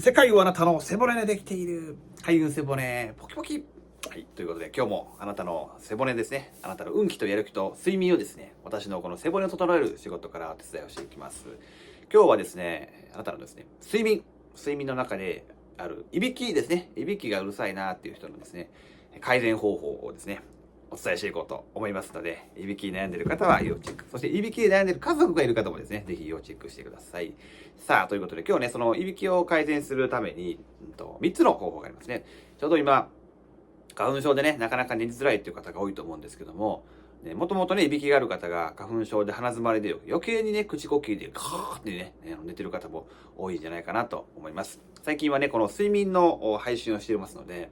世界はあなたの背骨でできている。開運背骨、ポキポキ。はい。ということで、今日もあなたの背骨ですね。あなたの運気とやる気と睡眠をですね、私のこの背骨を整える仕事からお手伝いをしていきます。今日はですね、あなたのですね、睡眠の中である、いびきですね。いびきがうるさいなっていう人のですね、改善方法をですね、お伝えしていこうと思いますので、いびきに悩んでいる方は要チェック。そして、いびきに悩んでいる家族がいる方もですね、ぜひ要チェックしてください。さあ、ということで、今日ね、そのいびきを改善するために、3つの方法がありますね。ちょうど今、花粉症でね、なかなか寝づらいっていう方が多いと思うんですけども、もともとね、いびきがある方が花粉症で鼻詰まりで余計にね、口呼吸でカーってね、寝てる方も多いんじゃないかなと思います。最近はね、この睡眠の配信をしていますので、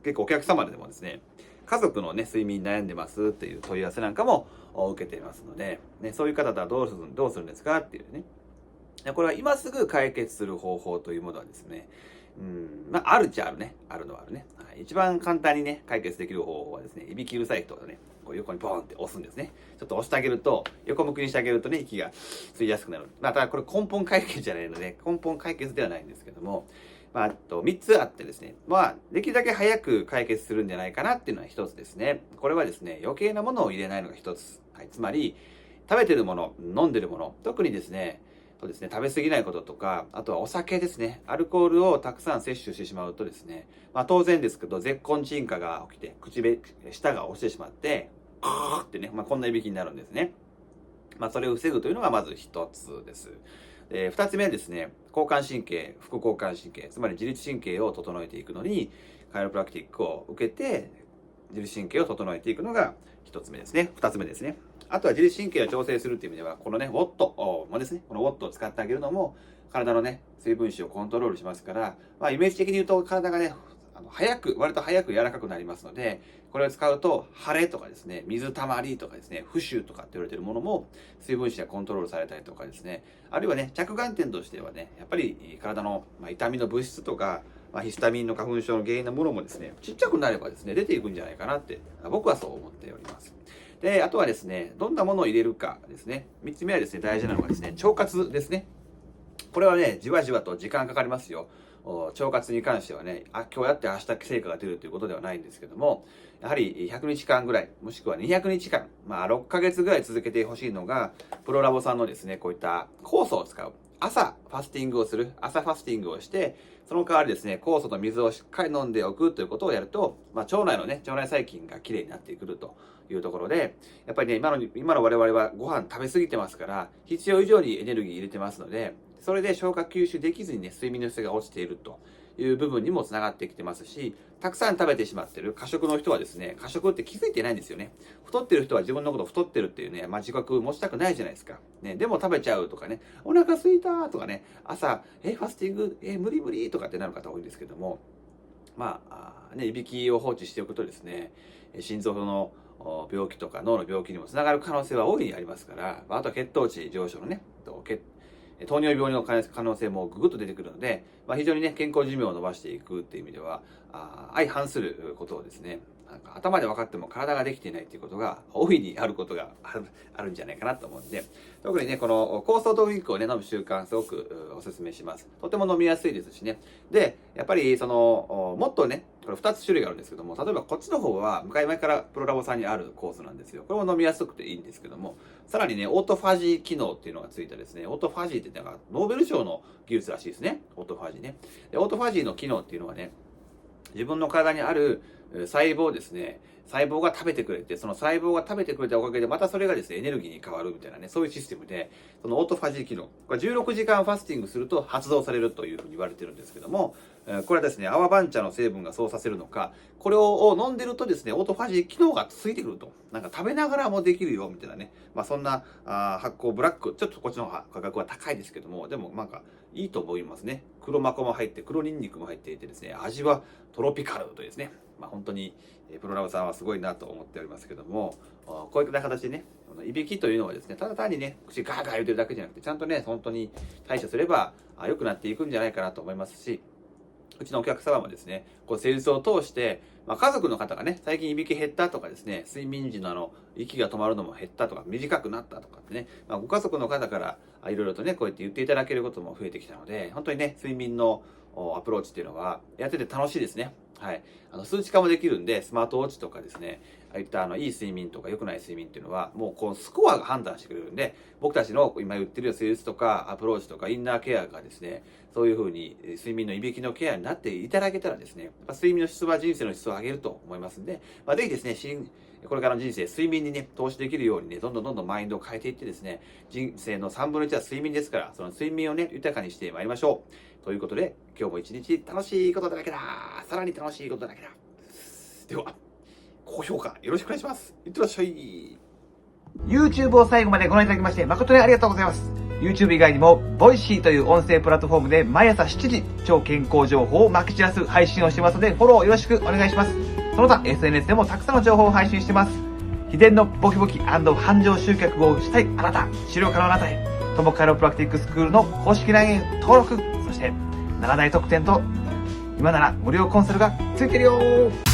結構お客様でもですね、家族のね、睡眠悩んでますっていう問い合わせなんかも受けていますので、ね、そういう方とはどうするんですかっていうね。これは今すぐ解決する方法というものはですね、あるっちゃあるね。あるのはあるね。はい、一番簡単にね、解決できる方法はですね、いびきうるさい人はね、こう横にポーンって押すんですね。ちょっと押してあげると、横向きにしてあげるとね、息が吸いやすくなる。ただこれ根本解決じゃないので、根本解決ではないんですけども、3つあってですね、できるだけ早く解決するんじゃないかなっていうのは1つですね。これはですね、余計なものを入れないのが1つ。はい、つまり、食べてるもの、飲んでるもの、特にですね、食べ過ぎないこととか、あとはお酒ですね。アルコールをたくさん摂取してしまうとですね、当然ですけど、絶根沈下が起きて、舌が落ちてしまって、カーってね、こんないびきになるんですね。それを防ぐというのがまず1つです。2つ目はですね、交感神経、副交感神経、つまり自律神経を整えていくのに、カイロプラクティックを受けて、自律神経を整えていくのが1つ目ですね。2つ目ですね。あとは自律神経を調整するという意味では、このね、ウォットもですね、このウォットを使ってあげるのも、体のね、水分子をコントロールしますから、イメージ的に言うと体がね、割と早く柔らかくなりますので、これを使うと、腫れとかですね、水たまりとかですね、浮腫とかって言われているものも、水分子がコントロールされたりとかですね、あるいはね、着眼点としてはね、やっぱり体の痛みの物質とか、ヒスタミンの花粉症の原因のものもですね、ちっちゃくなればですね、出ていくんじゃないかなって、僕はそう思っております。で、あとはですね、どんなものを入れるかですね。3つ目はですね、大事なのがですね、腸活ですね。これはね、じわじわと時間かかりますよ。腸活に関してはね、今日やって明日成果が出るということではないんですけども、やはり100日間ぐらい、もしくは200日間、6ヶ月ぐらい続けてほしいのが、プロラボさんのですね、こういった酵素を使う。朝ファスティングをする。朝ファスティングをして、その代わりですね、酵素と水をしっかり飲んでおくということをやると、腸内のね、腸内細菌がきれいになってくるというところで、やっぱりね、今の我々はご飯食べ過ぎてますから、必要以上にエネルギー入れてますので、それで消化吸収できずにね、睡眠の質が落ちているという部分にもつながってきてますし、たくさん食べてしまってる過食の人はですね、過食って気づいてないんですよね。太ってる人は自分のこと太ってるっていうね、自覚持ちたくないじゃないですか。ね、でも食べちゃうとかね、お腹空いたとかね、朝、ファスティング、無理無理とかってなる方多いんですけども、いびきを放置しておくとですね、心臓の病気とか脳の病気にもつながる可能性は大いにありますから、あとは血糖値上昇のね、糖尿病の可能性もぐぐっと出てくるので、非常にね、健康寿命を伸ばしていくっていう意味では、相反することをですね、なんか頭で分かっても体ができていないっていうことが大いにあることがあるんじゃないかなと思うんで、特にね、この酵素ドリンクをね、飲む習慣すごくお勧めします。とても飲みやすいですしね。で、やっぱりもっとね、これ2つ種類があるんですけども、例えばこっちの方は向かい前からプロラボさんにあるコースなんですよ。これも飲みやすくていいんですけども、さらにね、オートファジー機能っていうのがついたですね、オートファジーっていうのがノーベル賞の技術らしいですね。オートファジーね。で、オートファジーの機能っていうのはね、自分の体にある細胞ですね、細胞が食べてくれて、その細胞が食べてくれたおかげで、またそれがですね、エネルギーに変わるみたいなね、そういうシステムで、そのオートファジー機能、これ16時間ファスティングすると発動されるというふうに言われてるんですけども、これはですね、泡番茶の成分がそうさせるのか、これを飲んでるとですね、オートファジー機能がついてくると。なんか食べながらもできるよ、みたいなね。そんな発酵ブラック、ちょっとこっちの価格は高いですけども、でもなんかいいと思いますね。黒マコも入って、黒ニンニクも入っていてですね、味はトロピカルとですね、本当にプロラボさんはすごいなと思っておりますけども、こういった形でね、いびきというのはですね、ただ単にね、口ガーガー言ってるだけじゃなくて、ちゃんとね、本当に対処すれば良くなっていくんじゃないかなと思いますし、うちのお客様もですね、こう施術を通して、家族の方がね、最近いびき減ったとかですね、睡眠時の息が止まるのも減ったとか、短くなったとかってね、ご家族の方からいろいろとね、こうやって言っていただけることも増えてきたので、本当にね、睡眠のアプローチっていうのは、やってて楽しいですね。はい。数値化もできるんで、スマートウォッチとかですね、ああいったいい睡眠とか良くない睡眠っていうのは、もうこのスコアが判断してくれるんで、僕たちの今言ってる施術とかアプローチとかインナーケアがですね、そういう風に睡眠のいびきのケアになっていただけたらですね、睡眠の質は人生の質を上げると思いますんで、ぜひですね、これからの人生、睡眠にね、投資できるようにね、どんどんマインドを変えていってですね、人生の3分の1は睡眠ですから、その睡眠をね、豊かにしてまいりましょう。ということで、今日も一日楽しいことだらけだ。さらに楽しいことだらけだ。では、高評価よろしくお願いします。いってらっしゃい。YouTube を最後までご覧いただきまして誠にありがとうございます。YouTube 以外にも、Voicy という音声プラットフォームで毎朝7時、超健康情報をまき散らす配信をしてますので、フォローよろしくお願いします。その他、SNS でもたくさんの情報を配信してます。秘伝のボキボキ&繁盛集客をしたいあなた、治療可能あなたへ、トモカイロプラクティックスクールの公式 LINE へ登録、そして、7大特典と、今なら無料コンサルがついてるよー。